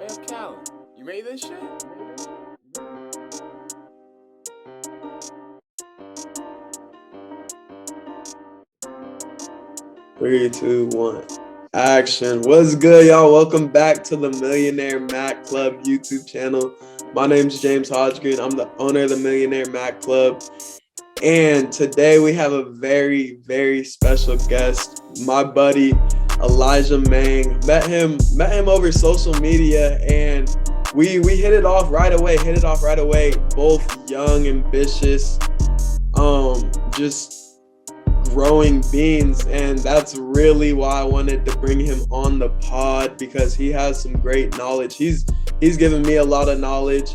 Hey, Cal, you made this shit? 3, 2, 1. Action. What's good, y'all? Welcome back to the Millionaire Mac Club YouTube channel. My name's James Hodgkin. I'm the owner of the Millionaire Mac Club. And today we have a very, very special guest, my buddy Elijah Mang. Met him over social media, and we hit it off right away. Both young, ambitious, just growing beings, and that's really why I wanted to bring him on the pod, because he has some great knowledge. He's given me a lot of knowledge.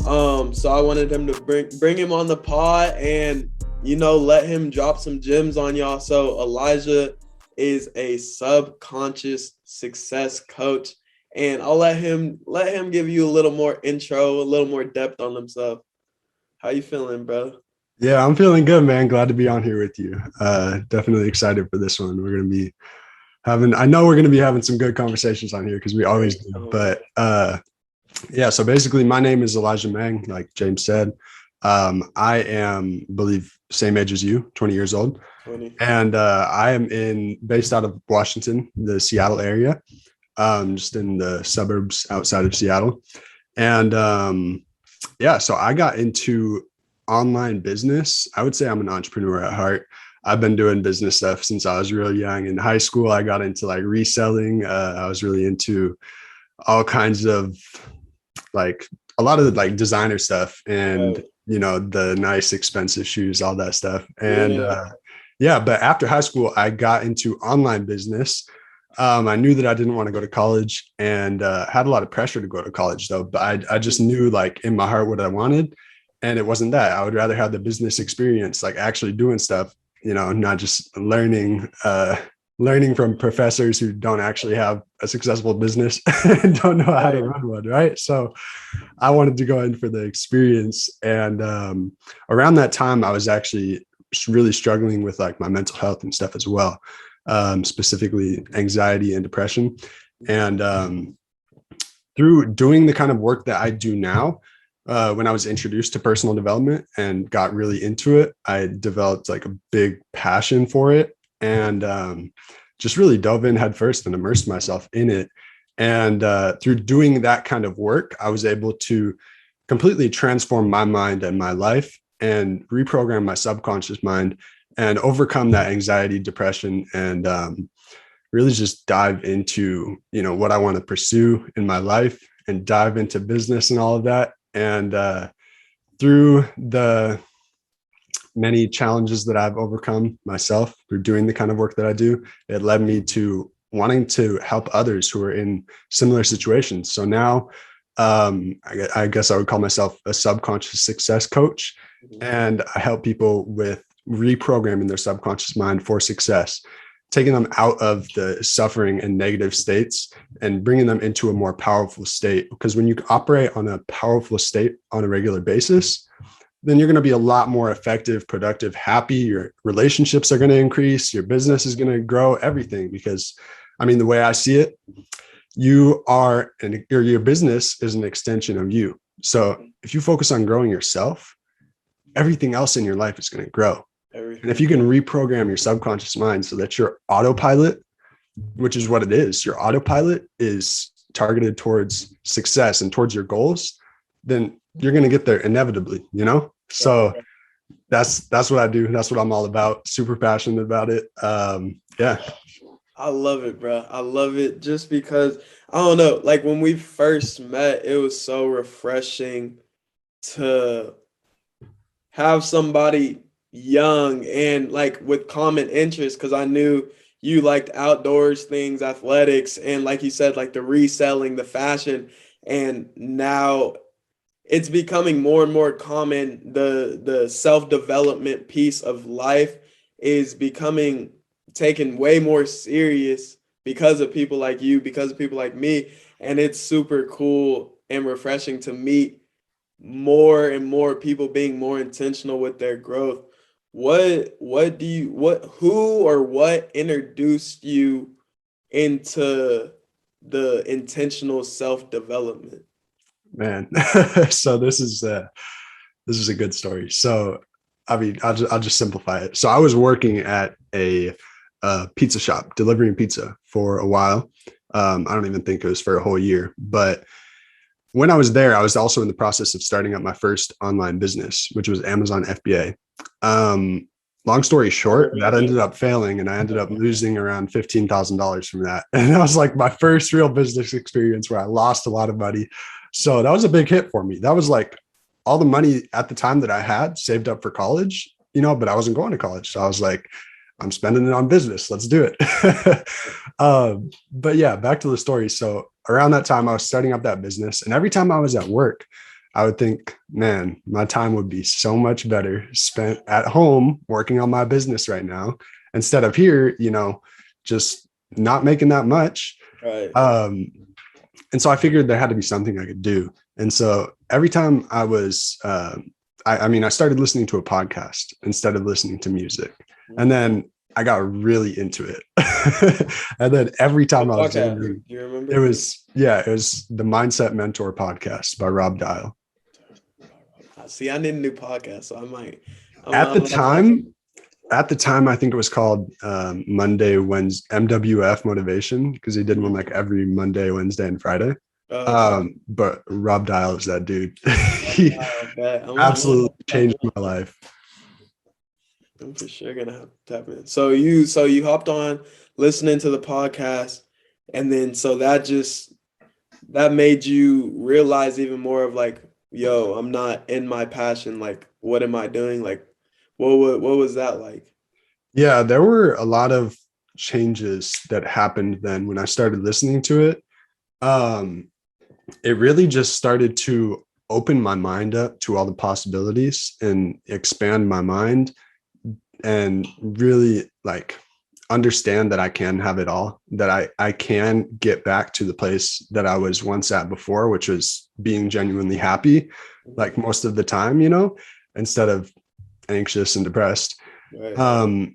So I wanted him to bring him on the pod and, let him drop some gems on y'all. So Elijah is a subconscious success coach, and I'll let him give you a little more intro, a little more depth on himself. How you feeling, bro? Yeah, I'm feeling good, man. Glad to be on here with you. Definitely excited for this one. I know we're going to be having some good conversations on here because we always do. But yeah, so basically my name is Elijah Mang, like James said. I am, believe, same age as you, 20 years old. 20. And I am based out of Washington, the Seattle area, just in the suburbs outside of Seattle. And yeah, so I got into online business. I would say I'm an entrepreneur at heart. I've been doing business stuff since I was real young. In high school, I got into like reselling. I was really into all kinds of like a lot of like designer stuff and, the nice expensive shoes, all that stuff. And yeah, but after high school, I got into online business. I knew that I didn't want to go to college and had a lot of pressure to go to college though. But I just knew like in my heart what I wanted. And it wasn't that. I would rather have the business experience, like actually doing stuff, not just learning from professors who don't actually have a successful business and don't know how to run one, right? So I wanted to go in for the experience. And around that time, I was actually really struggling with like my mental health and stuff as well, specifically anxiety and depression. And through doing the kind of work that I do now, when I was introduced to personal development and got really into it, I developed like a big passion for it and just really dove in head first and immersed myself in it. And through doing that kind of work, I was able to completely transform my mind and my life and reprogram my subconscious mind and overcome that anxiety, depression, and really just dive into, what I want to pursue in my life and dive into business and all of that. And through the many challenges that I've overcome myself through doing the kind of work that I do, it led me to wanting to help others who are in similar situations. So now I guess I would call myself a subconscious success coach. And I help people with reprogramming their subconscious mind for success, taking them out of the suffering and negative states and bringing them into a more powerful state. Because when you operate on a powerful state on a regular basis, then you're going to be a lot more effective, productive, happy. Your relationships are going to increase. Your business is going to grow, everything. Because the way I see it, your business is an extension of you. So if you focus on growing yourself, everything else in your life is going to grow. And if you can reprogram your subconscious mind so that your autopilot, which is what it is, your autopilot is targeted towards success and towards your goals, then you're going to get there inevitably, So that's what I do. That's what I'm all about. Super passionate about it. Yeah. I love it, bro. I love it just because, I don't know, like when we first met, it was so refreshing to have somebody young and like with common interests, because I knew you liked outdoors things, athletics, and like you said, like the reselling, the fashion. And now it's becoming more and more common. The self-development piece of life is becoming taken way more serious because of people like you, because of people like me. And it's super cool and refreshing to meet more and more people being more intentional with their growth. Who or what introduced you into the intentional self-development? Man. So this is a good story. So I mean, I'll just simplify it. So I was working at a pizza shop delivering pizza for a while. I don't even think it was for a whole year, but when I was there, I was also in the process of starting up my first online business, which was Amazon FBA. Long story short, that ended up failing, and I ended up losing around $15,000 from that. And that was like my first real business experience where I lost a lot of money. So that was a big hit for me. That was like all the money at the time that I had saved up for college, but I wasn't going to college. So I was like, I'm spending it on business. Let's do it. But yeah, back to the story. So around that time, I was starting up that business. And every time I was at work, I would think, man, my time would be so much better spent at home working on my business right now instead of here, just not making that much. Right. And so I figured there had to be something I could do. And so every time I was, I started listening to a podcast instead of listening to music. And then I got really into it. And then every time I was do you remember? it was the Mindset Mentor podcast by Rob Dial. See, I need a new podcast, so I might. At the time, I think it was called Monday, Wednesday, MWF Motivation, because he did one like every Monday, Wednesday, and Friday. But Rob Dial is that dude. He absolutely changed my life. I'm for sure gonna have to tap in. So you hopped on listening to the podcast, and then so that made you realize even more of like, yo, I'm not in my passion. Like, what am I doing? Like, what was that like? Yeah, there were a lot of changes that happened then when I started listening to it. It really just started to open my mind up to all the possibilities and expand my mind and really like understand that I can have it all, that I can get back to the place that I was once at before, which was being genuinely happy, like most of the time, instead of anxious and depressed. Right.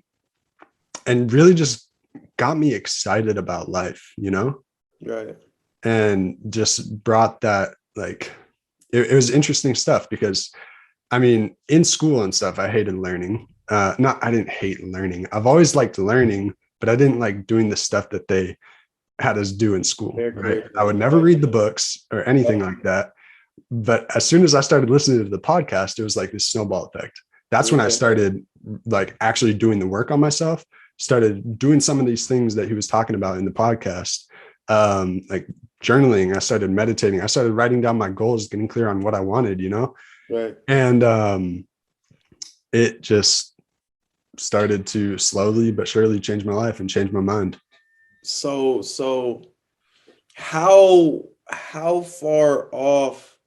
And really just got me excited about life, Right. And just brought that, like, it was interesting stuff because, I mean, in school and stuff, I hated learning. I didn't hate learning. I've always liked learning, but I didn't like doing the stuff that they had us do in school. Right? I would never read the books or anything like that. But as soon as I started listening to the podcast, it was like this snowball effect. That's when I started like actually doing the work on myself, started doing some of these things that he was talking about in the podcast, like journaling. I started meditating. I started writing down my goals, getting clear on what I wanted, Right. And it just started to slowly but surely change my life and change my mind. So how far off,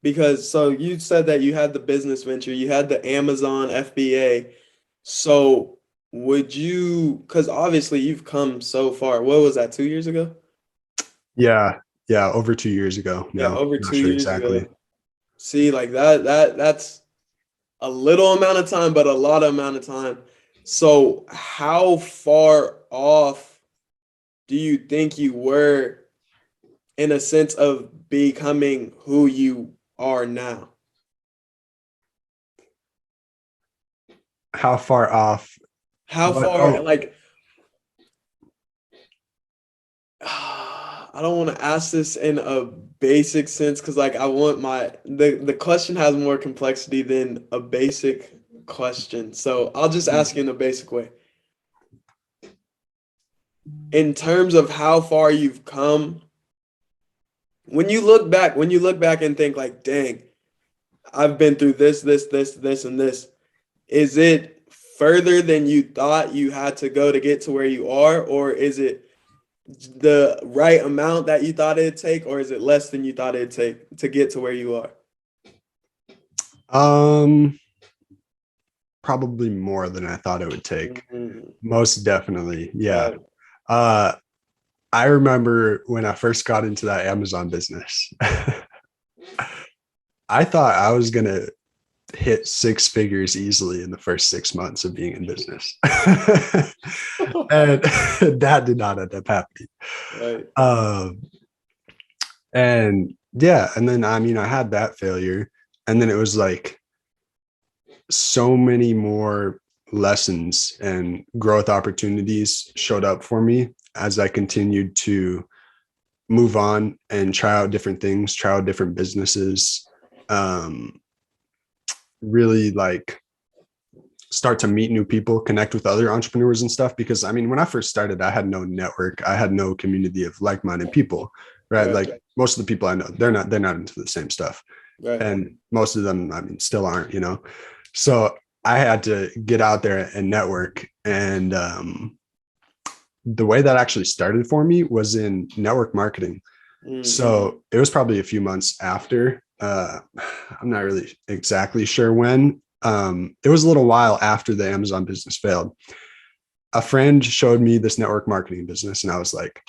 because so you said that you had the business venture, you had the Amazon FBA. So would you, because obviously you've come so far. What was that, 2 years ago? Yeah, over 2 years ago. Yeah, over not 2 sure years exactly. ago. See, like that's a little amount of time, but a lot of amount of time. So how far off do you think you were in a sense of becoming who you are now? How far off? How far, like, I don't want to ask this in a basic sense because like I want the question has more complexity than a basic question. So I'll just ask you in a basic way. In terms of how far you've come, when you look back and think like, dang, I've been through this, and this, is it further than you thought you had to go to get to where you are, or is it the right amount that you thought it'd take, or is it less than you thought it'd take to get to where you are? Probably more than I thought it would take. Most definitely. Yeah. I remember when I first got into that Amazon business, I thought I was going to hit six figures easily in the first 6 months of being in business. And that did not end up happening. Right. And yeah, and then I mean, I had that failure, and then it was like so many more lessons and growth opportunities showed up for me as I continued to move on and try out different things, try out different businesses, really like start to meet new people, connect with other entrepreneurs and stuff. Because I mean, when I first started, I had no network, I had no community of like-minded people, right? Like most of the people I know, they're not into the same stuff. Right. And most of them, I mean, still aren't, you know? So I had to get out there and network. And the way that actually started for me was in network marketing. So it was probably a few months after, I'm not really exactly sure when. It was a little while after the Amazon business failed. A friend showed me this network marketing business, and I was like,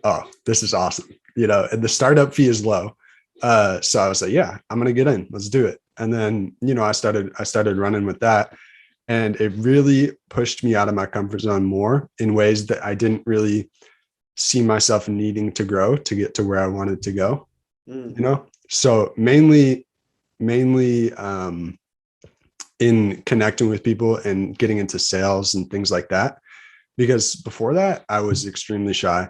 oh, this is awesome. You know, and the startup fee is low. So I was like, yeah, I'm going to get in, let's do it. And then, you know, I started running with that, and it really pushed me out of my comfort zone more in ways that I didn't really see myself needing to grow to get to where I wanted to go, you know? So mainly in connecting with people and getting into sales and things like that. Because before that, I was extremely shy.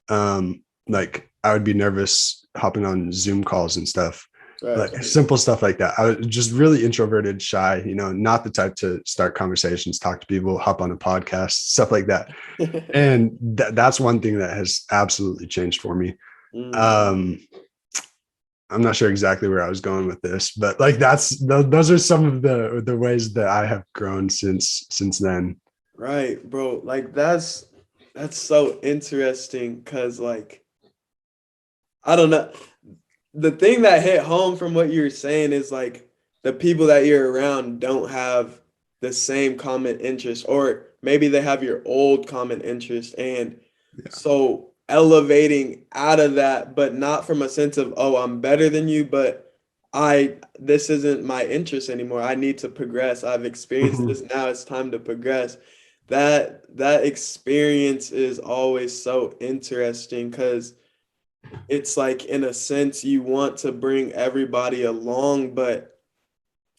Like I would be nervous hopping on Zoom calls and stuff, like simple stuff like that. I was just really introverted, shy, you know, not the type to start conversations, talk to people, hop on a podcast, stuff like that. And that's one thing that has absolutely changed for me. I'm not sure exactly where I was going with this, but like those are some of the ways that I have grown since then. Right, bro. Like that's so interesting because like I don't know. The thing that hit home from what you were saying is like the people that you're around don't have the same common interest, or maybe they have your old common interest. And so elevating out of that, but not from a sense of, oh, I'm better than you, but this isn't my interest anymore. I need to progress. I've experienced this. Now it's time to progress. That experience is always so interesting because it's like in a sense you want to bring everybody along, but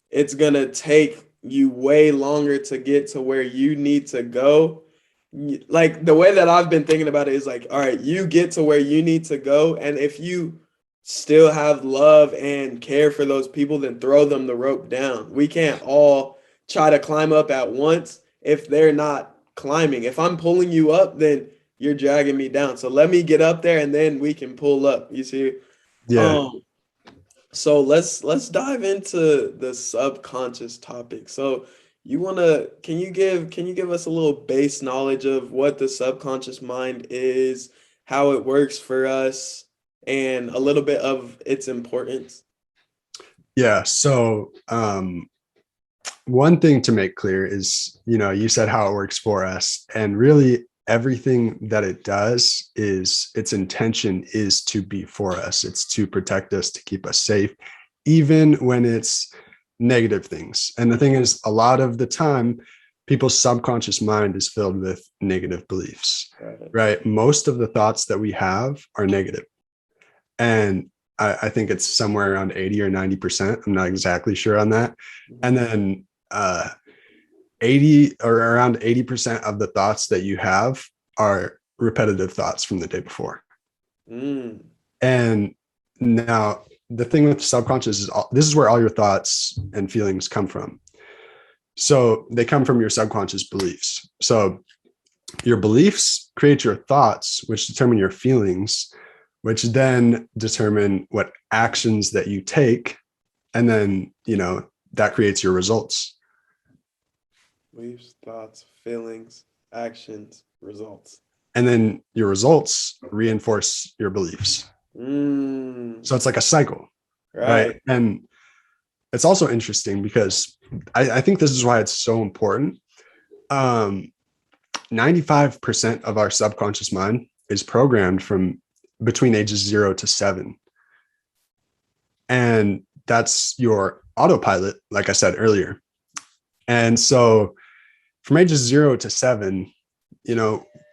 it's gonna take you way longer to get to where you need to go. Like the way that I've been thinking about it is like, all right, you get to where you need to go, and if you still have love and care for those people, then throw them the rope down. We can't all try to climb up at once if they're not climbing. If I'm pulling you up, then you're dragging me down. So let me get up there and then we can pull up. You see? Yeah. So let's dive into the subconscious topic. So can you give us a little base knowledge of what the subconscious mind is, how it works for us, and a little bit of its importance? Yeah. So one thing to make clear is, you know, you said how it works for us, and really everything that it does is its intention is to be for us. It's to protect us, to keep us safe, even when it's negative things. And the thing is, a lot of the time, people's subconscious mind is filled with negative beliefs, right? Most of the thoughts that we have are negative. And I think it's somewhere around 80 or 90%. I'm not exactly sure on that. And then 80 or around 80% of the thoughts that you have are repetitive thoughts from the day before. And now the thing with the subconscious is this is where all your thoughts and feelings come from. So they come from your subconscious beliefs. So your beliefs create your thoughts, which determine your feelings, which then determine what actions that you take. And then, you know, that creates your results. Beliefs, thoughts, feelings, actions, results. And then your results reinforce your beliefs. So it's like a cycle, right? And it's also interesting because I think this is why it's so important. 95% of our subconscious mind is programmed from between ages 0 to 7. And that's your autopilot, like I said earlier. And so from ages 0 to 7,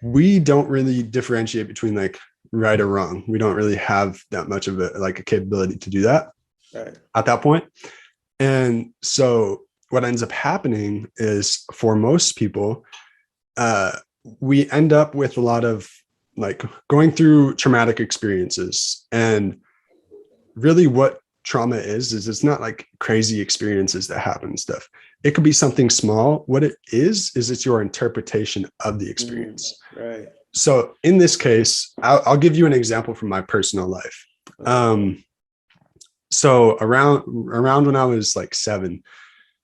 we don't really differentiate between like right or wrong. We don't really have that much of a capability to do that at that point. And so what ends up happening is, for most people, we end up with a lot of like going through traumatic experiences. And really what trauma is it's not like crazy experiences that happen and stuff. It could be something small. What it is it's your interpretation of the experience. Right. So in this case, I'll give you an example from my personal life. So around when I was like 7,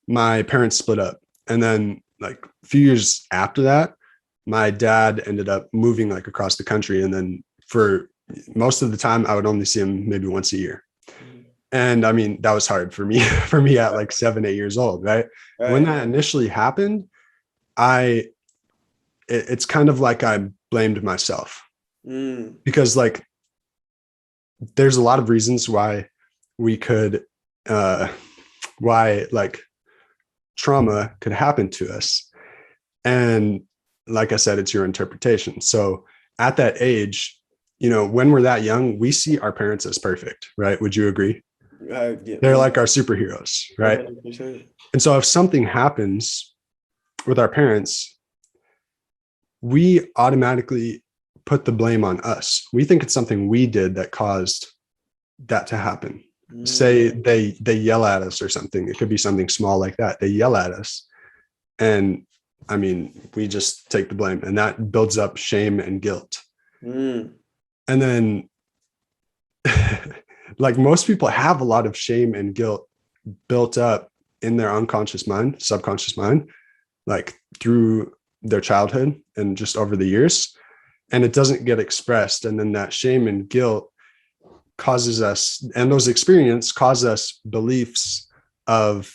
my parents split up. And then like a few years after that, my dad ended up moving like across the country. And then for most of the time, I would only see him maybe once a year. And I mean, that was hard for me at like 7, 8 years old. Right. When that initially happened, it's kind of like I blamed myself because like, there's a lot of reasons why we could, why like trauma could happen to us. And like I said, it's your interpretation. So at that age, when we're that young, we see our parents as perfect, right? Would you agree? Yeah. They're like our superheroes, right? 100%. And so if something happens with our parents, we automatically put the blame on us. We think it's something we did that caused that to happen. Say they yell at us or something. It could be something small like that. They yell at us. And I mean, we just take the blame, and that builds up shame and guilt. And then like most people have a lot of shame and guilt built up in their unconscious mind, subconscious mind, like through their childhood and just over the years, and it doesn't get expressed. And then that shame and guilt causes us, and those experiences cause us beliefs of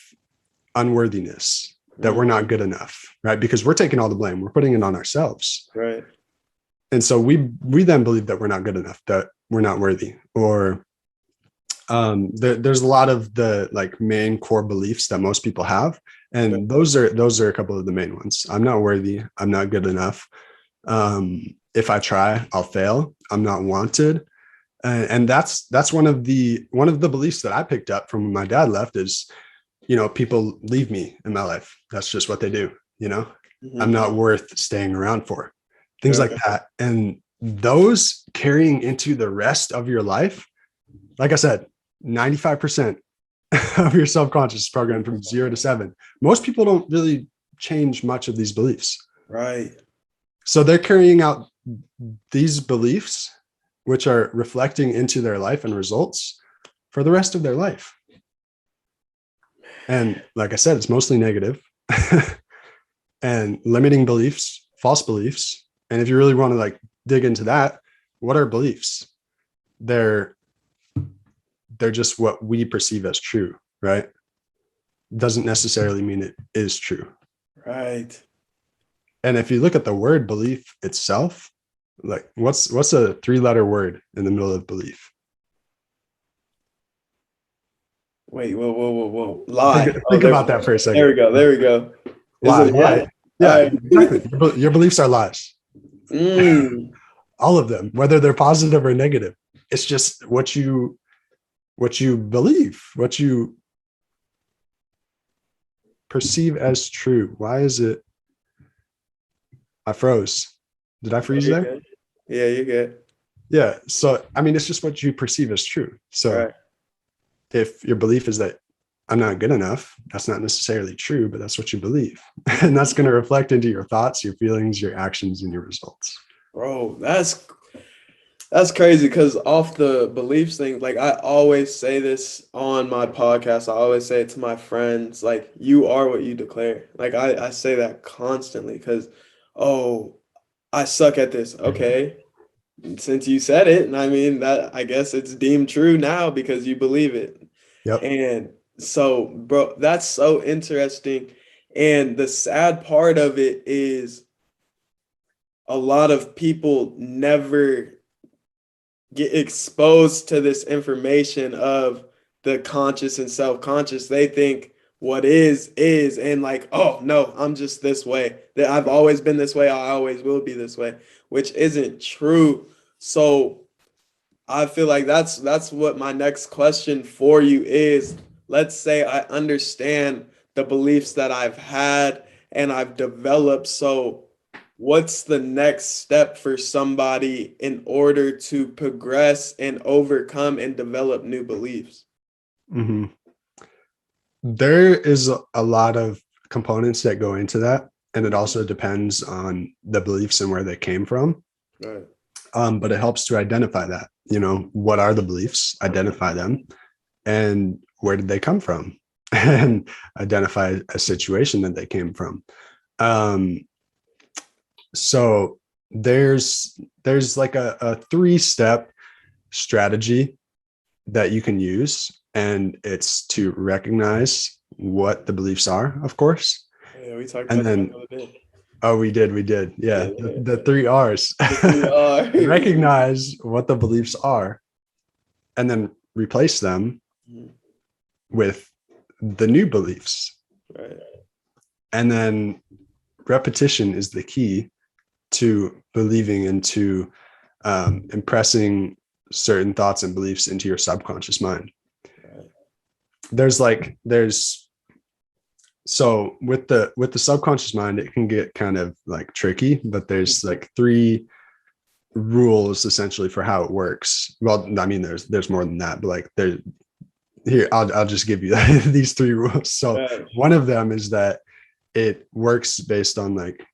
unworthiness, that we're not good enough, right? Because we're taking all the blame, we're putting it on ourselves. Right. And so we then believe that we're not good enough, that we're not worthy, or there's a lot of the like main core beliefs that most people have. And those are a couple of the main ones. I'm not worthy. I'm not good enough. If I try, I'll fail. I'm not wanted. And that's one of the beliefs that I picked up from when my dad left is, people leave me in my life. That's just what they do. I'm not worth staying around for, things like that. And those carrying into the rest of your life, like I said, 95% of your subconscious is programmed from 0 to 7. Most people don't really change much of these beliefs. Right. So they're carrying out these beliefs, which are reflecting into their life and results for the rest of their life. And like I said, it's mostly negative and limiting beliefs, false beliefs. And if you really want to like dig into that, what are beliefs? They're just what we perceive as true, right? Doesn't necessarily mean it is true. Right. And if you look at the word belief itself, like what's a 3-letter word in the middle of belief? Wait, whoa. Lie. Think about that for a second. There we go. Lie. Yeah. Yeah, exactly. Your beliefs are lies. All of them, whether they're positive or negative. It's just what you believe, what you perceive as true. Why is it? I froze. Did I freeze there? Good. Yeah, you're good. Yeah. So, I mean, it's just what you perceive as true. So if your belief is that I'm not good enough, that's not necessarily true, but that's what you believe. And that's going to reflect into your thoughts, your feelings, your actions, and your results. Bro, that's crazy, because off the beliefs thing, like I always say this on my podcast, I always say it to my friends, like you are what you declare. Like I say that constantly because, oh, I suck at this. Okay. Since you said it, and I mean that, I guess it's deemed true now because you believe it. Yep. And so, bro, that's so interesting. And the sad part of it is a lot of people never get exposed to this information of the conscious and self-conscious, they think what is, and like, oh no, I'm just this way. That I've always been this way, I always will be this way, which isn't true. So I feel like that's what my next question for you is. Let's say I understand the beliefs that I've had and I've developed. So what's the next step for somebody in order to progress and overcome and develop new beliefs? Mm-hmm. There is a lot of components that go into that, and it also depends on the beliefs and where they came from. Right. But it helps to identify that, what are the beliefs, identify them, and where did they come from, and identify a situation that they came from. So there's like a 3-step strategy that you can use, and it's to recognize what the beliefs are, of course. Yeah, we talked And about then, that the other day. oh, we did. Yeah. The 3 R's. The 3 R. Recognize what the beliefs are, and then replace them with the new beliefs. Right. And then repetition is the key to believing and to impressing certain thoughts and beliefs into your subconscious mind. Right. So with the subconscious mind, it can get kind of like tricky, but there's like 3 rules essentially for how it works. Well, I mean, there's more than that, but like I'll just give you these 3 rules. So Right. one of them is that it works based on like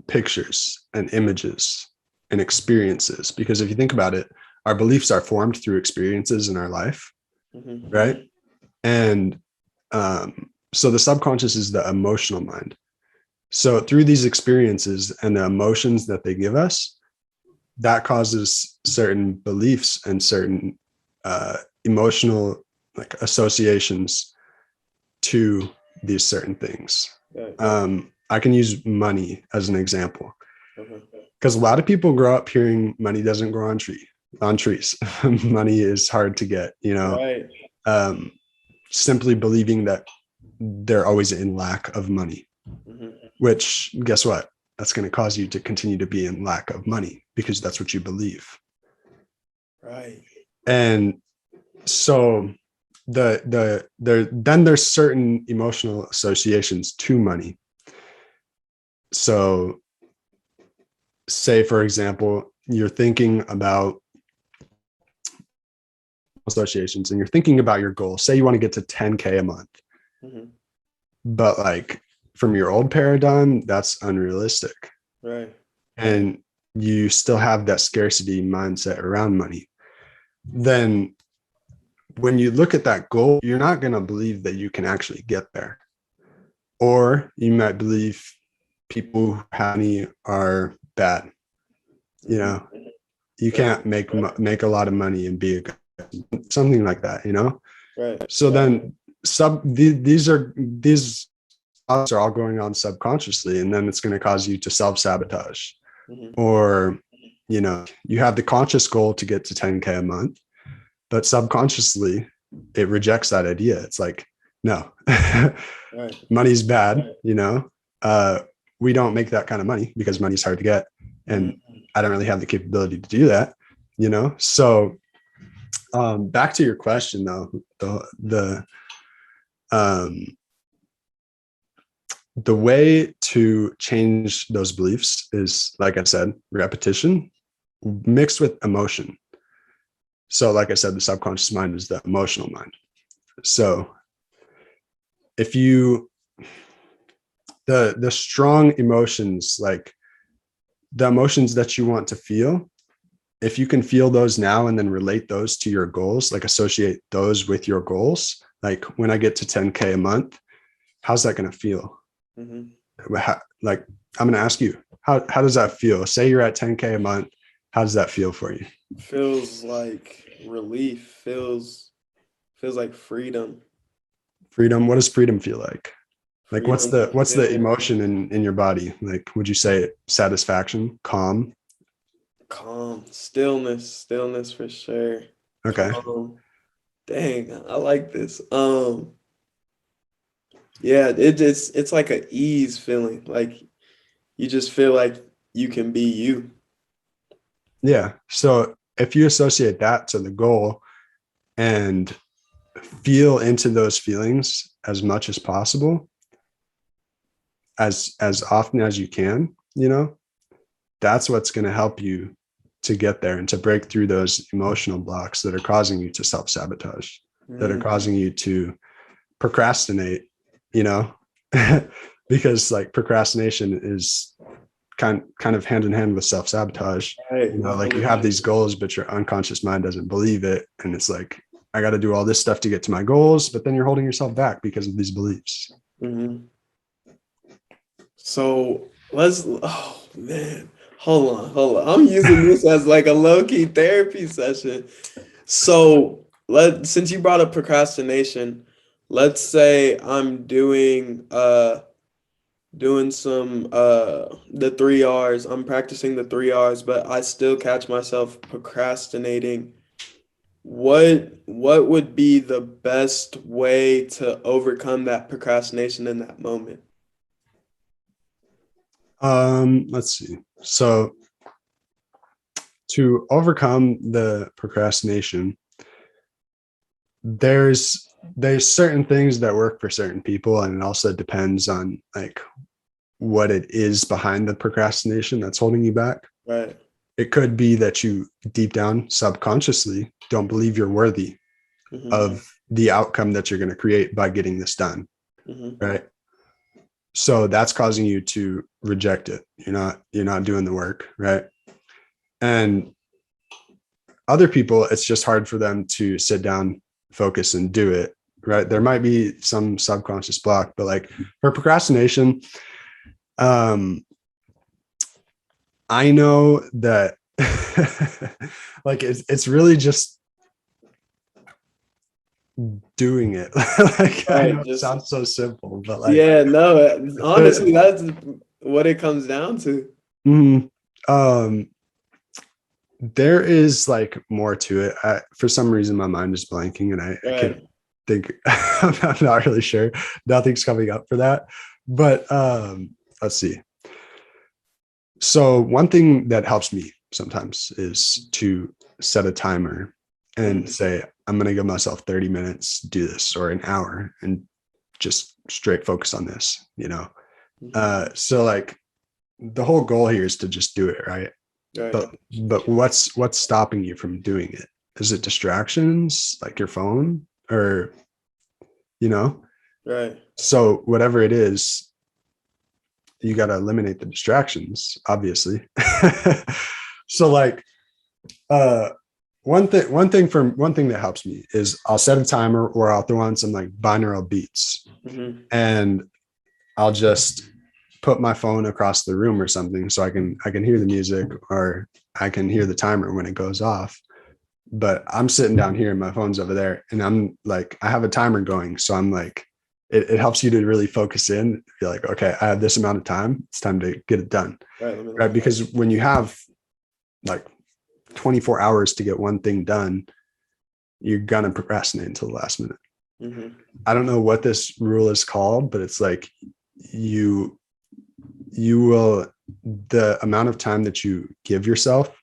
pictures and images and experiences, because if you think about it, our beliefs are formed through experiences in our life, right? And so the subconscious is the emotional mind. So through these experiences and the emotions that they give us, that causes certain beliefs and certain emotional like associations to these certain things. I can use money as an example, because a lot of people grow up hearing money doesn't grow on trees. Money is hard to get, Right. simply believing that they're always in lack of money, which guess what? That's going to cause you to continue to be in lack of money because that's what you believe. Right. And so then there's certain emotional associations to money. So say, for example, you're thinking about associations and you're thinking about your goal. Say you want to get to 10K a month. But like from your old paradigm, that's unrealistic. Right. And you still have that scarcity mindset around money. Then when you look at that goal, you're not going to believe that you can actually get there. Or you might believe people who have money are bad. You can't make a lot of money and be a good, something like that, Right. So then these thoughts are all going on subconsciously, and then it's going to cause you to self-sabotage. Or you have the conscious goal to get to 10K a month, but subconsciously it rejects that idea. It's like, no, money's bad. We don't make that kind of money because money's hard to get, and I don't really have the capability to do that. So back to your question though, the way to change those beliefs is, like I said, repetition mixed with emotion. So like I said, the subconscious mind is the emotional mind. So if the strong emotions, like the emotions that you want to feel, if you can feel those now and then relate those to your goals, like associate those with your goals, like when I get to 10K a month, how's that going to feel? Like, I'm going to ask you, how does that feel? Say you're at 10K a month. How does that feel for you? Feels like relief. Feels like freedom. Freedom. What does freedom feel like? Like, what's Freedom the emotion in your body? Like, would you say satisfaction, calm, calm, stillness for sure. Okay. Calm. Dang, I like this. Yeah, it's like an ease feeling. Like you just feel like you can be you. Yeah. So if you associate that to the goal and feel into those feelings as much as possible, as often as you can, that's what's going to help you to get there and to break through those emotional blocks that are causing you to self-sabotage, that are causing you to procrastinate, you know, because like procrastination is kind of hand in hand with self-sabotage. Right. Like you have these goals, but your unconscious mind doesn't believe it. And it's like, I got to do all this stuff to get to my goals, but then you're holding yourself back because of these beliefs. Mm-hmm. So oh man, hold on. I'm using this as like a low-key therapy session. So since you brought up procrastination, let's say I'm doing some the 3 R's. I'm practicing the 3 R's, but I still catch myself procrastinating. What would be the best way to overcome that procrastination in that moment? Let's see. So to overcome the procrastination, there's certain things that work for certain people, and it also depends on like what it is behind the procrastination that's holding you back. Right. It could be that you deep down subconsciously don't believe you're worthy Mm-hmm. of the outcome that you're going to create by getting this done. Mm-hmm. Right. So that's causing you to reject it. You're not doing the work. Right. And other people, it's just hard for them to sit down, focus, and do it. Right. There might be some subconscious block, but like for procrastination, I know that like it's really just doing it. Like I know Right. it sounds so simple, but like Yeah, no, honestly, that's what it comes down to. um there is like more to it. For some reason my mind is blanking and I can't Right. think. I'm not really sure. Nothing's coming up for that. But let's see. So one thing that helps me sometimes is to set a timer and say, I'm going to give myself 30 minutes to do this, or an hour, and just straight focus on this, So like the whole goal here is to just do it. Right. Right. But what's stopping you from doing it? Is it distractions like your phone or, Right. so whatever it is, you got to eliminate the distractions, obviously. So like, one thing that helps me is I'll set a timer, or I'll throw on some like binaural beats, and I'll just put my phone across the room or something so I can hear the music, or I can hear the timer when it goes off. But I'm sitting down here and my phone's over there, and I'm like, I have a timer going, so I'm like, it helps you to really focus in. You're like, okay, I have this amount of time. It's time to get it done. Right. Because when you have like 24 hours to get one thing done, you're going to procrastinate until the last minute. I don't know what this rule is called, but it's like you will, the amount of time that you give yourself,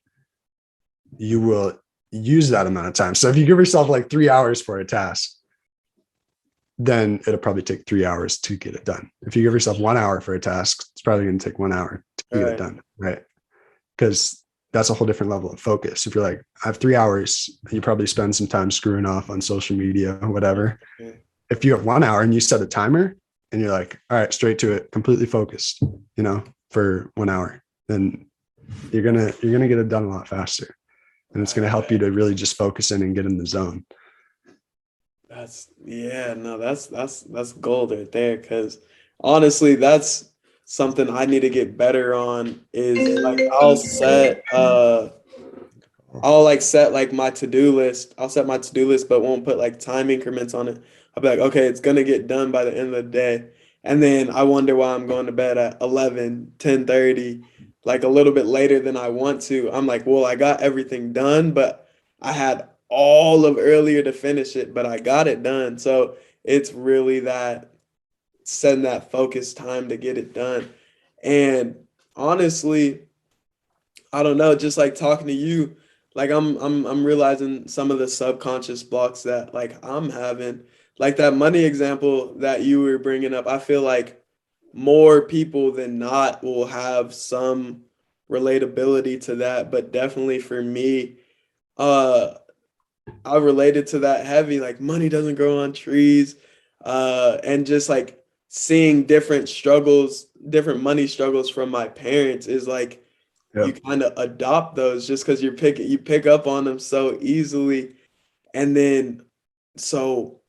you will use that amount of time. So if you give yourself like 3 hours for a task, then it'll probably take 3 hours to get it done. If you give yourself 1 hour for a task, it's probably going to take 1 hour to get it done. Right. Because that's a whole different level of focus. If you're like, I have 3 hours, you probably spend some time screwing off on social media or whatever. Yeah. If you have 1 hour and you set a timer and you're like, all right, straight to it, completely focused, for 1 hour, then you're going to get it done a lot faster. And it's going to help you to really just focus in and get in the zone. That's gold right there. Cause honestly, that's something I need to get better on, is like I'll set like my to-do list. I'll set my to-do list, but won't put like time increments on it. I'll be like, okay, it's gonna get done by the end of the day. And then I wonder why I'm going to bed at 11, 10:30, like a little bit later than I want to. I'm like, well, I got everything done, but I had all of earlier to finish it, but I got it done. So it's really that setting that focused time to get it done. And honestly, I don't know, just like talking to you, like I'm realizing some of the subconscious blocks that like I'm having. Like that money example that you were bringing up, I feel like more people than not will have some relatability to that, but definitely for me, uh I related to that heavy, like money doesn't grow on trees, and just like seeing different struggles, different money struggles from my parents is like you Yep. kind of adopt those just because you pick up on them so easily. And then so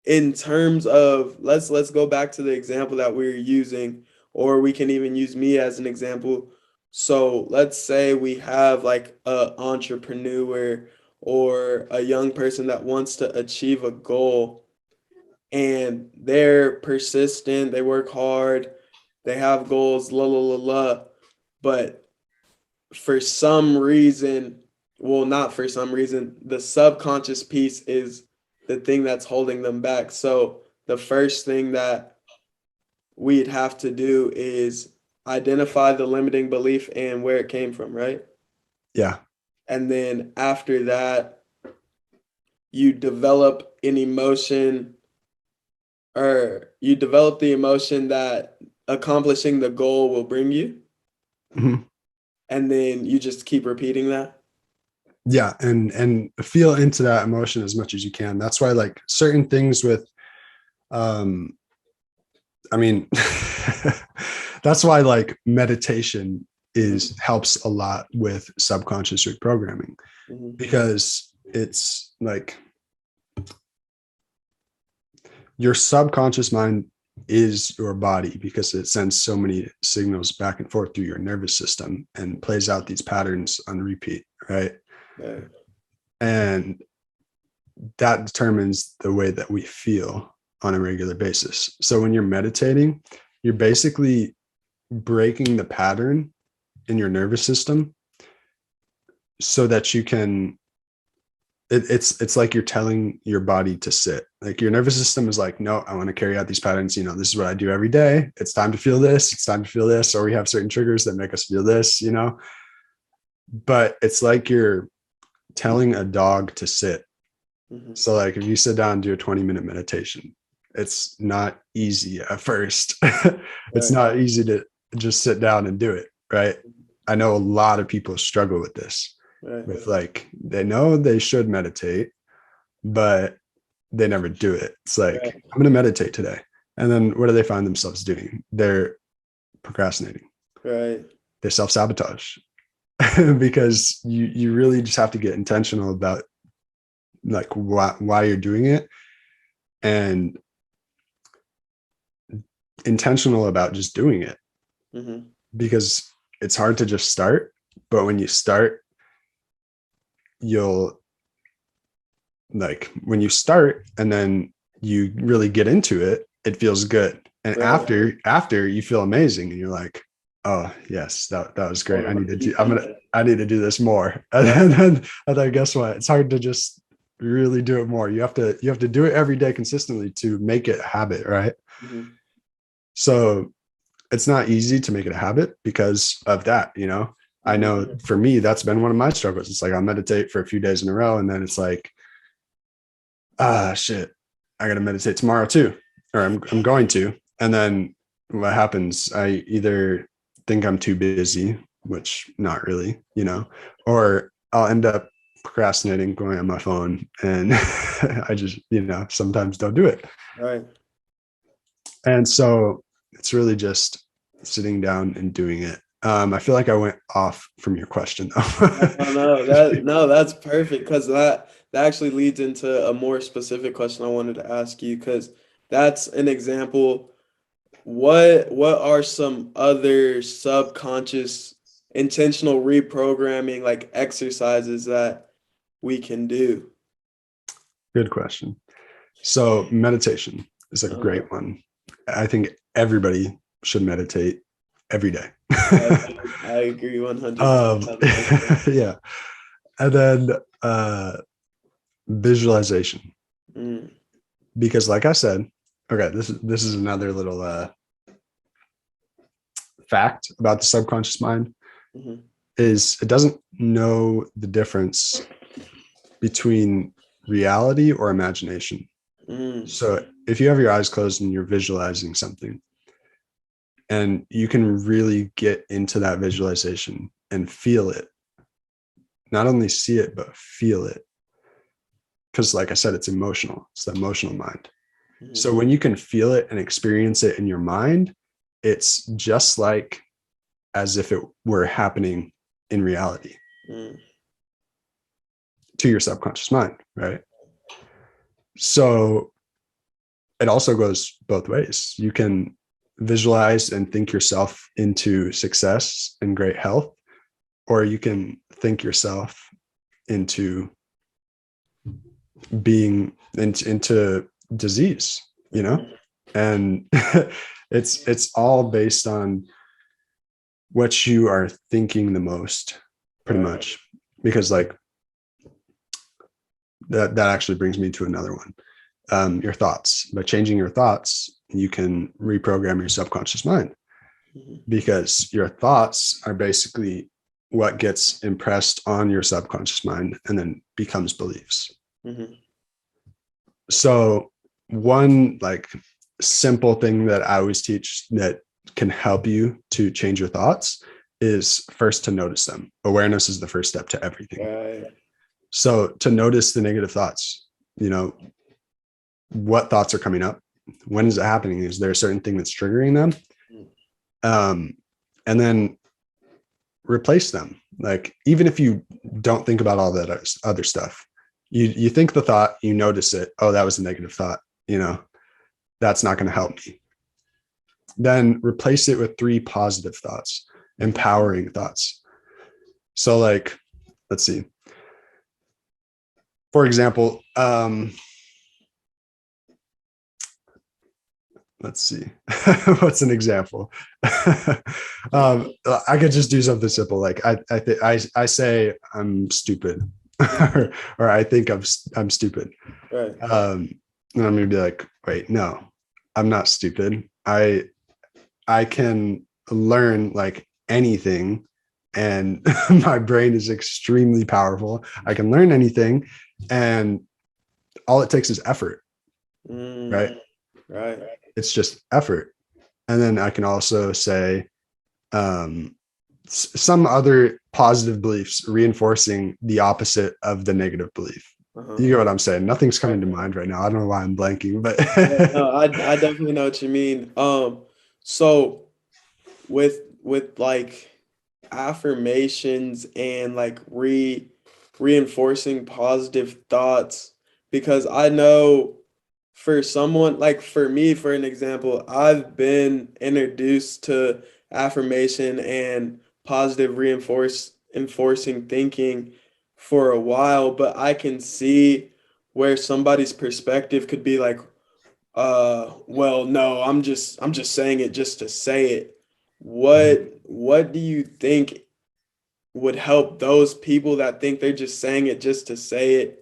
in terms of let's go back to the example that we are using, or we can even use me as an example. So let's say we have like a entrepreneur or a young person that wants to achieve a goal, and they're persistent, they work hard, they have goals, la la la la, but for some reason, well, not for some reason, the subconscious piece is the thing that's holding them back. So the first thing that we'd have to do is identify the limiting belief and where it came from, right? Yeah. And then after that, you develop an emotion, or you develop the emotion that accomplishing the goal will bring you. Mhm. And then you just keep repeating that. Yeah. And feel into that emotion as much as you can. That's why like certain things with, um, I mean, that's why like meditation Mhm, is helps a lot with subconscious reprogramming, mhm, because it's like your subconscious mind is your body, because it sends so many signals back and forth through your nervous system and plays out these patterns on repeat, right? right. And that determines the way that we feel on a regular basis. So when you're meditating, you're basically breaking the pattern in your nervous system so that you can it's like you're telling your body to sit. Like your nervous system is like, no, I want to carry out these patterns. You know, this is what I do every day. It's time to feel this. It's time to feel this. Or we have certain triggers that make us feel this, you know. But it's like you're telling a dog to sit. Mhm, So like if you sit down and do a 20-minute meditation, it's not easy at first. It's right. not easy to just sit down and do it, right? I know a lot of people struggle with this, Right. with like they know they should meditate, but they never do it. It's like, Right. I'm going to meditate today. And then what do they find themselves doing? They're procrastinating. Right. They self-sabotage because you really just have to get intentional about like why you're doing it, and intentional about just doing it, Mhm. because it's hard to just start. But when you start, you'll like when you start and then you really get into it, it feels good. And Right. after you feel amazing and you're like, oh yes, that was great. Wanna I need to do repeat that. I need to do this more. And Right. then guess what? It's hard to just really do it more. You have to do it every day consistently to make it a habit, right? Mhm. So it's not easy to make it a habit because of that, you know. I Mhm. know for me, that's been one of my struggles. It's like I'll meditate for a few days in a row, and then it's like, shit, I gotta meditate tomorrow too. Or I'm going to. And then what happens? I either think I'm too busy, which not really, you know, or I'll end up procrastinating, going on my phone, and I just, sometimes don't do it. Right. And so it's really just sitting down and doing it. I feel like I went off from your question though. No, no, that no, that's perfect because that actually leads into a more specific question I wanted to ask you because that's an example. What are some other subconscious intentional reprogramming like exercises that we can do? Good question. So meditation is a Uh, great one. I think everybody should meditate every day. I, I agree 100%. um, yeah. And then visualization. Mm. Because like I said, okay, this is another little fact about the subconscious mind Mm-hmm. is it doesn't know the difference between reality or imagination. Mm. So if you have your eyes closed and you're visualizing something, and you can really get into that visualization and feel it, not only see it, but feel it. Because like I said, it's emotional. It's the emotional mind. Mm-hmm. So when you can feel it and experience it in your mind, it's just like as if it were happening in reality to your subconscious mind, right? So it also goes both ways. You can visualize and think yourself into success and great health, or you can think yourself into being into disease, you know? And it's all based on what you are thinking the most, pretty much. Because like that actually brings me to another one. Your thoughts. By changing your thoughts, you can reprogram your subconscious mind, because your thoughts are basically what gets impressed on your subconscious mind and then becomes beliefs. Mm-hmm. So one like simple thing that I always teach that can help you to change your thoughts is first to notice them. Awareness is the first step to everything. Right. So to notice the negative thoughts, you know, what thoughts are coming up? When is it happening? Is there a certain thing that's triggering them? And then replace them. Like, even if you don't think about all that other stuff, you think the thought, you notice it. Oh, that was a negative thought. You know, that's not going to help me. Then replace it with 3 positive thoughts, empowering thoughts. So like, let's see. For example, let's see. What's an example? I could just do something simple. Like I say I'm stupid, or I think I'm stupid. Right. And I'm gonna be like, wait, no, I'm not stupid. I can learn like anything, and my brain is extremely powerful. I can learn anything, and all it takes is effort, right? Right. It's just effort. And then I can also say some other positive beliefs reinforcing the opposite of the negative belief. You get what I'm saying? Nothing's coming to mind right now. I don't know why I'm blanking, but No, I definitely know what you mean. So with like affirmations and like reinforcing positive thoughts, because I know for someone like for me, for an example, I've been introduced to affirmation and positive enforcing thinking for a while, but I can see where somebody's perspective could be like, well, no, I'm just saying it just to say it. What do you think would help those people that think they're just saying it just to say it,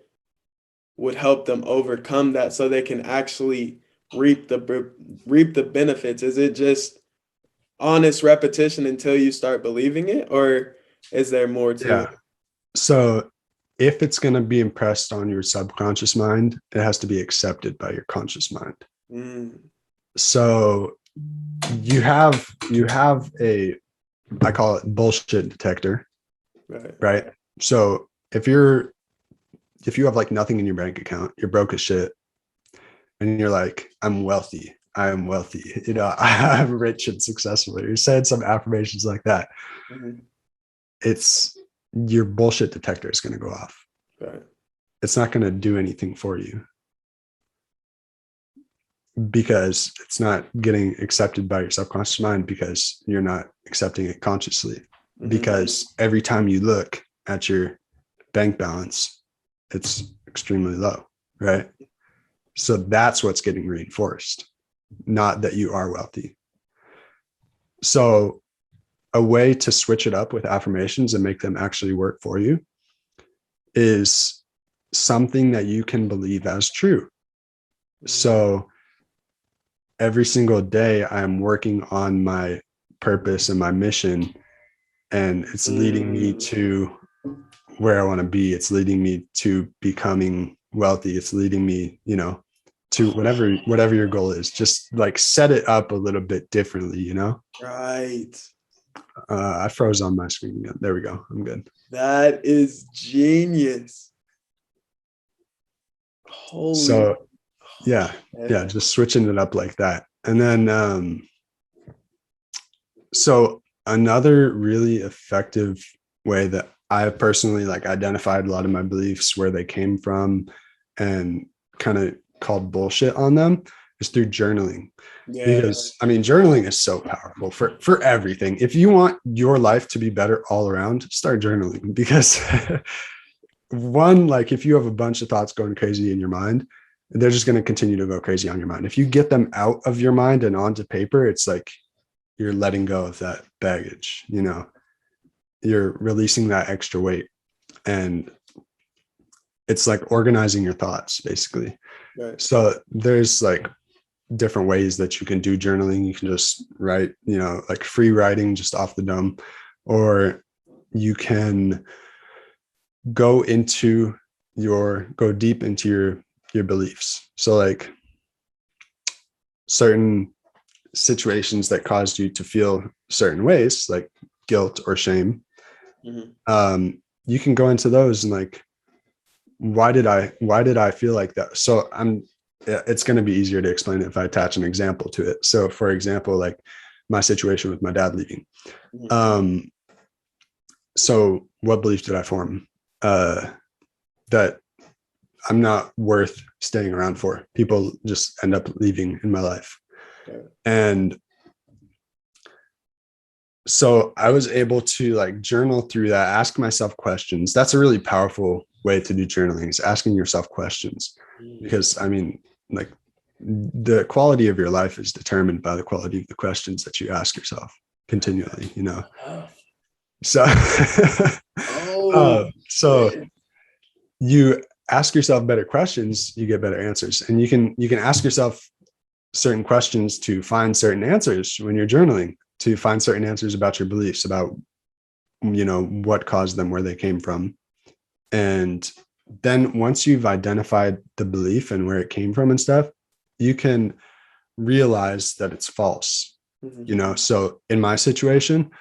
would help them overcome that so they can actually reap the benefits? Is it just honest repetition until you start believing it, or is there more to yeah. it? So if it's going to be impressed on your subconscious mind, it has to be accepted by your conscious mind. So you have a, I call it bullshit detector, right? So if you have like nothing in your bank account, you're broke as shit, and you're like, I'm wealthy, you know, I'm rich and successful, you're saying some affirmations like that, it's your bullshit detector is going to go off. It's not going to do anything for you, because it's not getting accepted by your subconscious mind, because you're not accepting it consciously. Because every time you look at your bank balance, it's extremely low, right? So that's what's getting reinforced, not that you are wealthy. So a way to switch it up with affirmations and make them actually work for you is something that you can believe as true. So every single day I'm working on my purpose and my mission, and it's leading me to where I want to be. It's leading me to becoming wealthy. It's leading me, to whatever your goal is. Just like set it up a little bit differently, Right. I froze on my screen again. There we go. I'm good. That is genius. Holy. So yeah, just switching it up like that. And then so another really effective way that I have personally like identified a lot of my beliefs, where they came from, and kind of called bullshit on them, is through journaling. Yeah. Because journaling is so powerful for everything. If you want your life to be better all around, start journaling. Because one, like if you have a bunch of thoughts going crazy in your mind, they're just going to continue to go crazy on your mind. If you get them out of your mind and onto paper, it's like you're letting go of that baggage, you're releasing that extra weight, and it's like organizing your thoughts basically. Right. So there's like different ways that you can do journaling. You can just write, like free writing just off the dome, or you can go deep into your beliefs. So like certain situations that caused you to feel certain ways, like guilt or shame, you can go into those and like, why did I feel like that? So it's going to be easier to explain it if I attach an example to it. So for example, like my situation with my dad leaving. So what belief did I form? That I'm not worth staying around for. People just end up leaving in my life. Okay. And so I was able to like journal through that, ask myself questions. That's a really powerful way to do journaling, is asking yourself questions. Because like the quality of your life is determined by the quality of the questions that you ask yourself continually, So, so you ask yourself better questions, you get better answers. And you can ask yourself certain questions to find certain answers when you're journaling, to find certain answers about your beliefs, about, what caused them, where they came from. And then once you've identified the belief and where it came from and stuff, you can realize that it's false. So in my situation,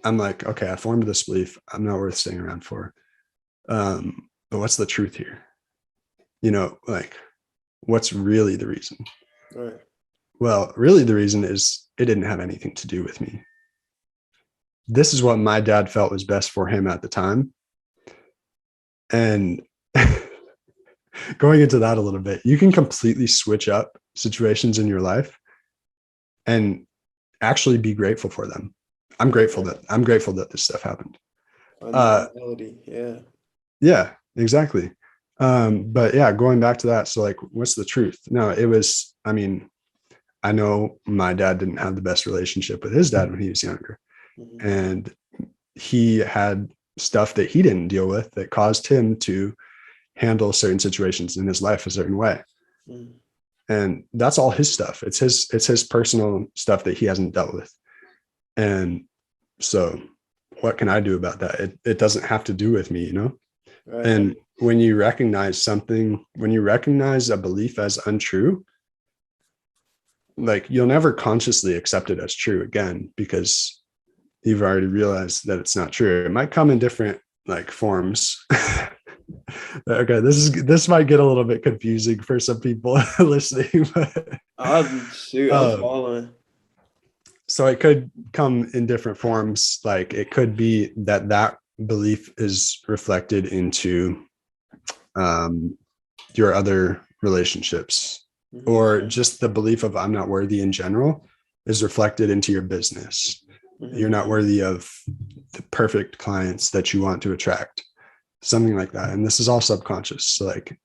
I'm like, okay, I formed this belief. I'm not worth staying around for. But what's the truth here? Like, what's really the reason? Right. Well, really the reason is it didn't have anything to do with me. This is what my dad felt was best for him at the time. And going into that a little bit, you can completely switch up situations in your life and actually be grateful for them. I'm grateful that this stuff happened. Yeah, exactly. But yeah, going back to that. So like, what's the truth? No, it was, I know my dad didn't have the best relationship with his dad when he was younger. And he had stuff that he didn't deal with that caused him to handle certain situations in his life a certain way. And that's all his stuff. It's his personal stuff that he hasn't dealt with. And so what can I do about that? It doesn't have to do with me, Right. And when you recognize a belief as untrue, like you'll never consciously accept it as true again, because you've already realized that it's not true. It might come in different like forms. Okay, this might get a little bit confusing for some people listening, but I'm following. So it could come in different forms. Like it could be that belief is reflected into your other relationships, or just the belief of I'm not worthy in general is reflected into your business. You're not worthy of the perfect clients that you want to attract, something like that. And this is all subconscious. So like,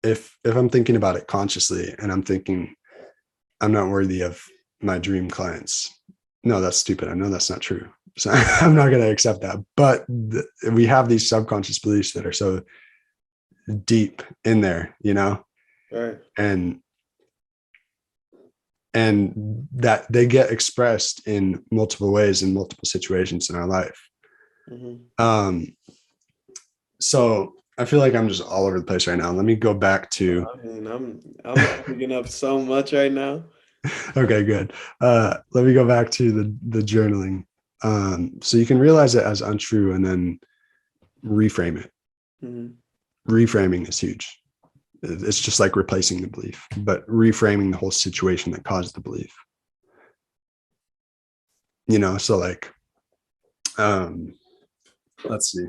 if I'm thinking about it consciously and I'm thinking I'm not worthy of my dream clients, no, that's stupid. I know that's not true. So I'm not going to accept that. But we have these subconscious beliefs that are so deep in there, you know, Right. and that they get expressed in multiple ways in multiple situations in our life. So I feel like I'm just all over the place right now. Let me go back to. I mean, I'm picking up so much right now. Okay, good. Let me go back to the journaling. So you can realize it as untrue and then reframe it. Reframing is huge. It's just like replacing the belief, but reframing the whole situation that caused the belief. You know, so like, let's see.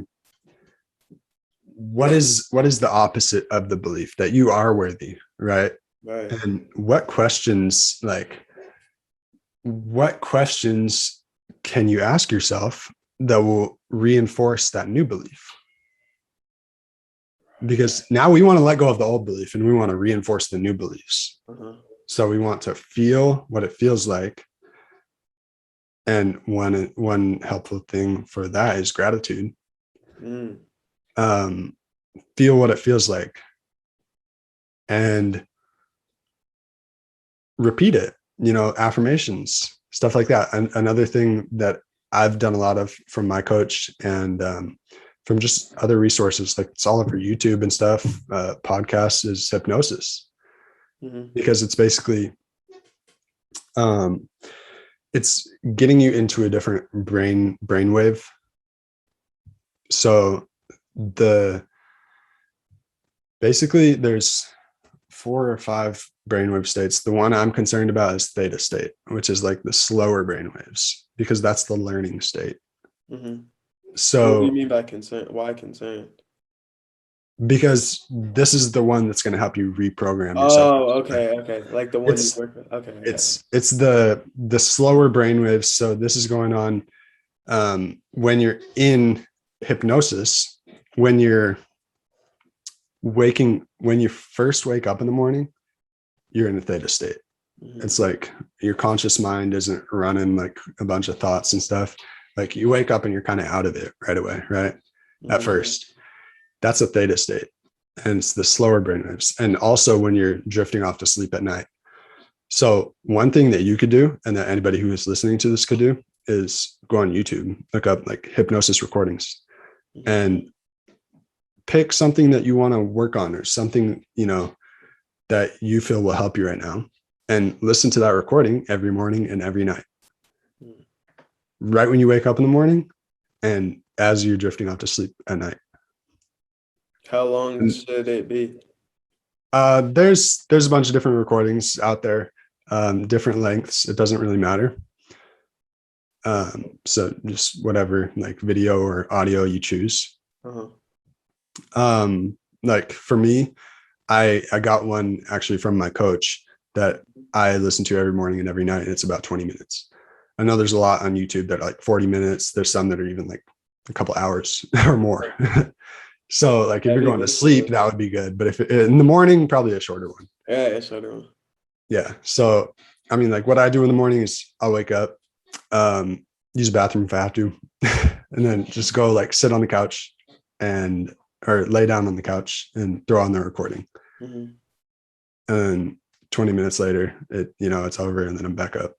What is the opposite of the belief? That you are worthy, right? Right. And what questions can you ask yourself that will reinforce that new belief? Because now we want to let go of the old belief and we want to reinforce the new beliefs. So we want to feel what it feels like. And one helpful thing for that is gratitude. Feel what it feels like and repeat it, you know, affirmations, stuff like that. And another thing that I've done a lot of from my coach and from just other resources, like it's all over YouTube and stuff, podcasts, is hypnosis. Because it's basically, it's getting you into a different brainwave. So basically there's 4 or 5 brainwave states. The one I'm concerned about is theta state, which is like the slower brainwaves, because that's the learning state. So what do you mean by concern? Why concerned? Because this is the one that's going to help you reprogram yourself. Oh, okay. Like the one you work with. Okay. It's the slower brainwaves. So this is going on when you're in hypnosis, when you first wake up in the morning, you're in a theta state. It's like your conscious mind isn't running like a bunch of thoughts and stuff. Like you wake up and you're kind of out of it right away, right? At first. That's a theta state. And it's the slower brainwaves. And also when you're drifting off to sleep at night. So one thing that you could do, and that anybody who is listening to this could do, is go on YouTube, look up like hypnosis recordings, and pick something that you want to work on, or something, you know, that you feel will help you right now, and listen to that recording every morning and every night. Right when you wake up in the morning and as you're drifting off to sleep at night. How long should it be? There's a bunch of different recordings out there, different lengths. It doesn't really matter. So just whatever, like video or audio you choose. Like for me, I got one actually from my coach that I listen to every morning and every night, and it's about 20 minutes. I know there's a lot on YouTube that are like 40 minutes. There's some that are even like a couple hours or more. So like if you're going to sleep, that would be good. But if in the morning, probably a shorter one. Yeah, a shorter one. Yeah. So, I mean, like what I do in the morning is I'll wake up, use the bathroom if I have to, and then just go like sit on the couch or lay down on the couch and throw on the recording. And 20 minutes later, it's over, and then I'm back up.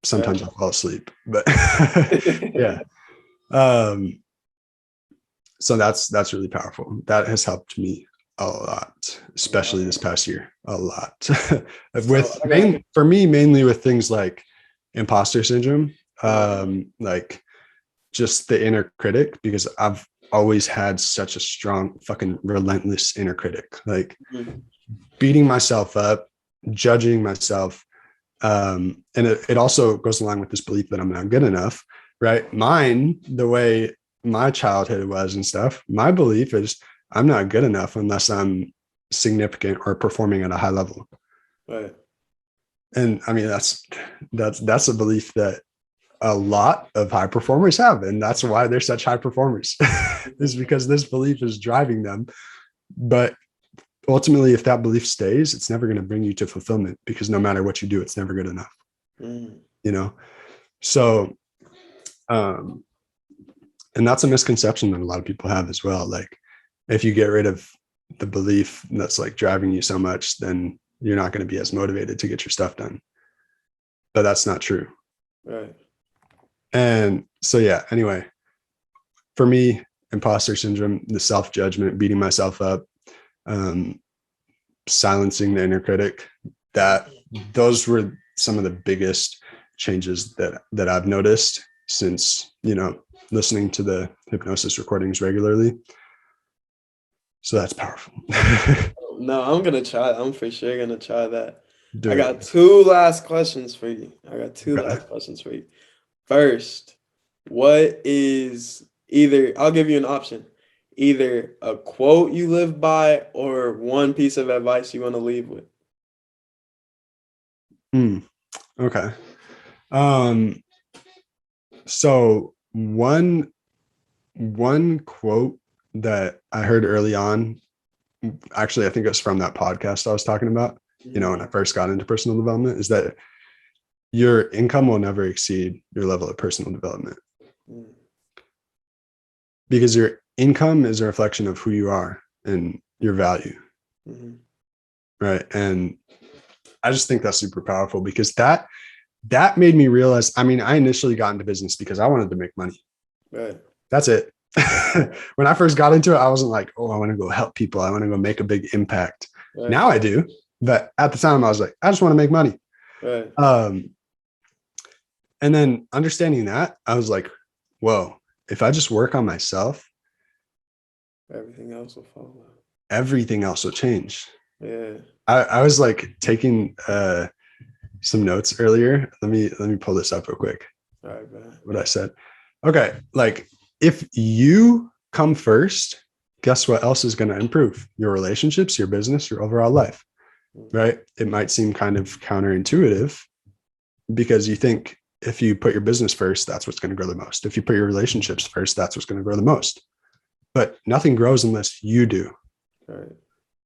Sometimes I'll fall asleep, but yeah. So that's really powerful. That has helped me a lot, especially this past year, a lot. For me, mainly with things like imposter syndrome, like just the inner critic, because I've always had such a strong, fucking relentless inner critic, like beating myself up, judging myself. And it also goes along with this belief that I'm not good enough, right? Mine, the way my childhood was and stuff, my belief is I'm not good enough unless I'm significant or performing at a high level. Right. And I mean, that's a belief that a lot of high performers have. And that's why they're such high performers, is because this belief is driving them. But ultimately, if that belief stays, it's never going to bring you to fulfillment, because no matter what you do, it's never good enough. So, And that's a misconception that a lot of people have as well. Like if you get rid of the belief that's like driving you so much, then you're not going to be as motivated to get your stuff done. But that's not true. Right. And so, yeah, anyway, for me, imposter syndrome, the self-judgment, beating myself up, silencing the inner critic, those were some of the biggest changes that I've noticed since, listening to the hypnosis recordings regularly. So that's powerful. No, I'm gonna try. I'm for sure gonna try that. I got Dude. two last questions for you. Okay. First, what is I'll give you an option, either a quote you live by or one piece of advice you want to leave with. Okay. So one quote that I heard early on, actually, I think it was from that podcast I was talking about, when I first got into personal development, is that your income will never exceed your level of personal development. Because your income is a reflection of who you are and your value. Right. And I just think that's super powerful because that made me realize, I initially got into business because I wanted to make money. Right. That's it. When I first got into it, I wasn't like, oh, I want to go help people. I want to go make a big impact. Right. Now I do. But at the time I was like, I just want to make money. Right. And then understanding that, I was like, whoa, if I just work on myself, everything else will follow. Everything else will change. Yeah. I was like taking some notes earlier. Let me pull this up real quick. All right, man. What I said. Okay. Like if you come first, guess what else is going to improve? Your relationships, your business, your overall life, right? It might seem kind of counterintuitive because you think if you put your business first, that's what's going to grow the most. If you put your relationships first, that's what's going to grow the most. But nothing grows unless you do. Right.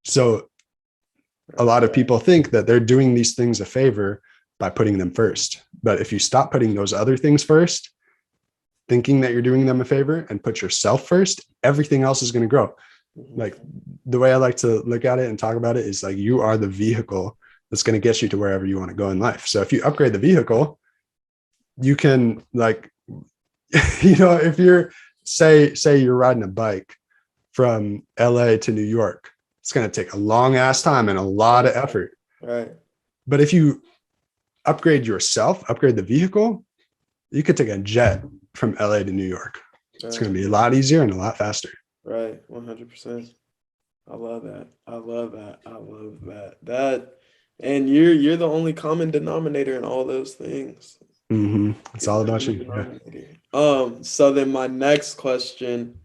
So a lot of people think that they're doing these things a favor by putting them first. But if you stop putting those other things first, thinking that you're doing them a favor and put yourself first, everything else is going to grow. Like the way I like to look at it and talk about it is like you are the vehicle that's going to get you to wherever you want to go in life. So if you upgrade the vehicle, you can like, if you're say you're riding a bike from LA to New York, it's going to take a long ass time and a lot of effort. Right. But if you upgrade yourself, upgrade the vehicle, you could take a jet from LA to New York. It's going to be a lot easier and a lot faster. Right. 100%. I love that. And you're the only common denominator in all those things. It's all about you. Yeah. So then my next question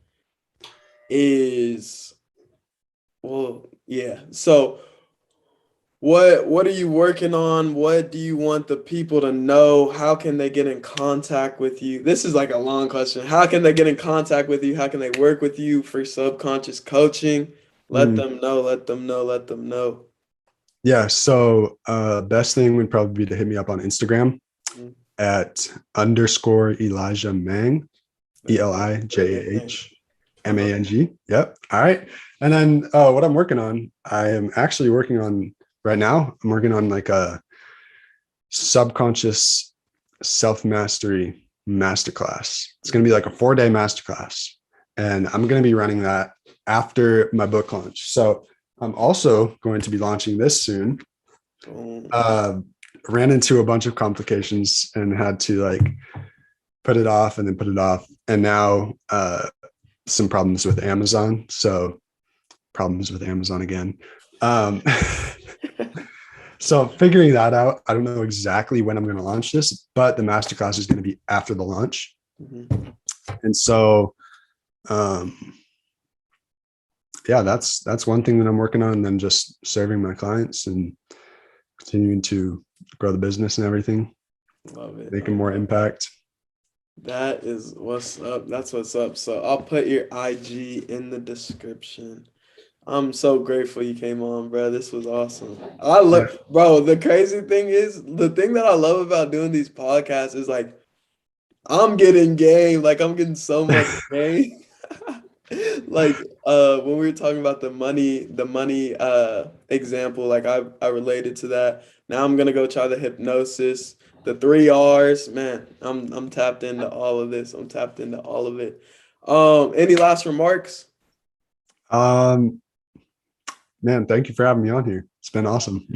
is, so what are you working on? What do you want the people to know? How can they get in contact with you? This is like a long question. How can they get in contact with you? How can they work with you for subconscious coaching? Let them know. Yeah. So best thing would probably be to hit me up on Instagram at _Elijah Mang, ELIJAHMANG. Yep. All right. And then what I'm working on, I am actually working on right now. I'm working on like a subconscious self-mastery masterclass. It's going to be like a 4-day masterclass. And I'm going to be running that after my book launch. So I'm also going to be launching this soon. Ran into a bunch of complications and had to like put it off and then put it off. And now some problems with Amazon. So problems with Amazon again. So figuring that out, I don't know exactly when I'm going to launch this, but the masterclass is going to be after the launch. And so, that's one thing that I'm working on. And then just serving my clients and continuing to grow the business and everything. Love it. Making more impact. That is what's up. That's what's up. So I'll put your IG in the description. I'm so grateful you came on, bro. This was awesome. Bro, the crazy thing is, the thing that I love about doing these podcasts is like, I'm getting game. Like I'm getting so much game. Like when we were talking about the money example, like I related to that. Now I'm gonna go try the hypnosis, the 3 R's. Man, I'm tapped into all of this. I'm tapped into all of it. Any last remarks? Um, Man, thank you for having me on here. It's been awesome.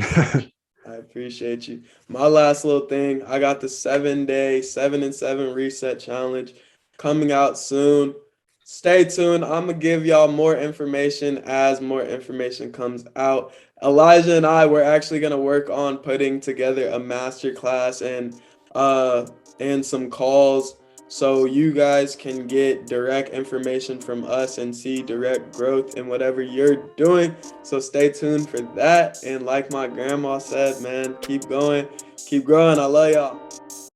I appreciate you. My last little thing, I got the 7-day, 7 and 7 reset challenge coming out soon. Stay tuned. I'm gonna give y'all more information as more information comes out. Elijah and I we're actually gonna work on putting together a master class uh and some calls so you guys can get direct information from us and see direct growth in whatever you're doing. So stay tuned for that. And like my grandma said, man, keep going, keep growing. I love y'all.